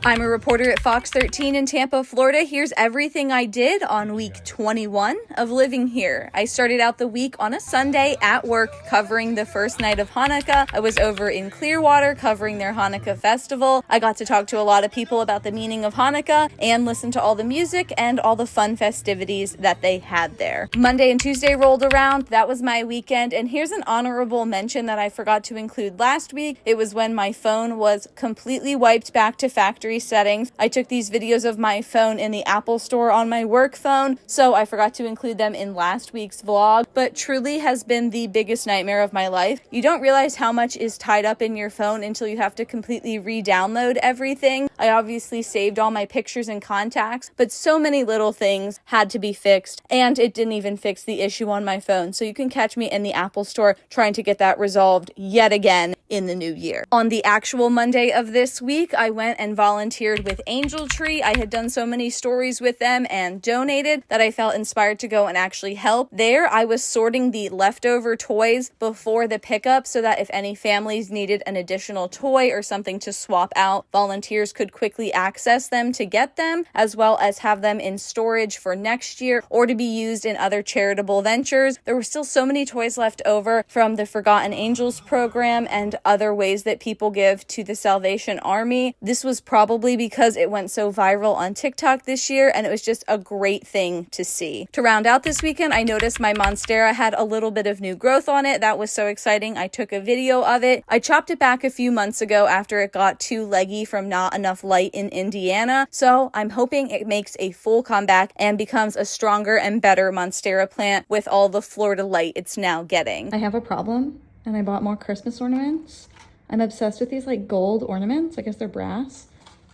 I'm a reporter at Fox 13 in Tampa, Florida. Here's everything I did on week 21 of living here. I started out the week on a Sunday at work covering the first night of Hanukkah. I was over in Clearwater covering their Hanukkah festival. I got to talk to a lot of people about the meaning of Hanukkah and listen to all the music and all the fun festivities that they had there. Monday and Tuesday rolled around. That was my weekend. And here's an honorable mention that I forgot to include last week. It was when my phone was completely wiped back to factory settings. I took these videos of my phone in the Apple store on my work phone, so I forgot to include them in last week's vlog, but truly has been the biggest nightmare of my life. You don't realize how much is tied up in your phone until you have to completely re-download everything. I obviously saved all my pictures and contacts, but so many little things had to be fixed, and it didn't even fix the issue on my phone. So you can catch me in the Apple store trying to get that resolved yet again in the new year. On the actual Monday of this week, I went and volunteered with Angel Tree. I had done so many stories with them and donated that I felt inspired to go and actually help. There, I was sorting the leftover toys before the pickup so that if any families needed an additional toy or something to swap out, volunteers could quickly access them to get them, as well as have them in storage for next year or to be used in other charitable ventures. There were still so many toys left over from the Forgotten Angels program and other ways that people give to the Salvation Army. This was probably because it went so viral on TikTok this year, and it was just a great thing to see. To round out this weekend, I noticed my Monstera had a little bit of new growth on it. That was so exciting. I took a video of it. I chopped it back a few months ago after it got too leggy from not enough light in Indiana, so I'm hoping it makes a full comeback and becomes a stronger and better Monstera plant with all the Florida light it's now getting. I have a problem, and I bought more Christmas ornaments. I'm obsessed with these like gold ornaments. I guess they're brass.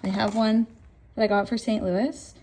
I have one that I got for St. Louis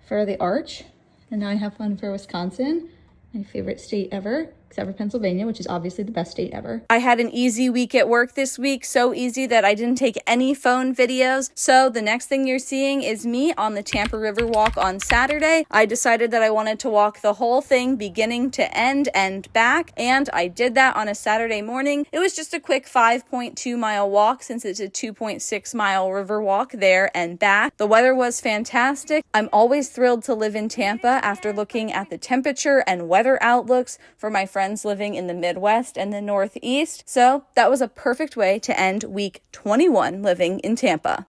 for the arch, and now I have one for Wisconsin, my favorite state ever, except for Pennsylvania, which is obviously the best state ever. I had an easy week at work this week, so easy that I didn't take any phone videos. So the next thing you're seeing is me on the Tampa River walk on Saturday. I decided that I wanted to walk the whole thing beginning to end and back, and I did that on a Saturday morning. It was just a quick 5.2 mile walk since it's a 2.6 mile river walk there and back. The weather was fantastic. I'm always thrilled to live in Tampa after looking at the temperature and weather outlooks for my friends living in the Midwest and the Northeast. So that was a perfect way to end week 21 living in Tampa.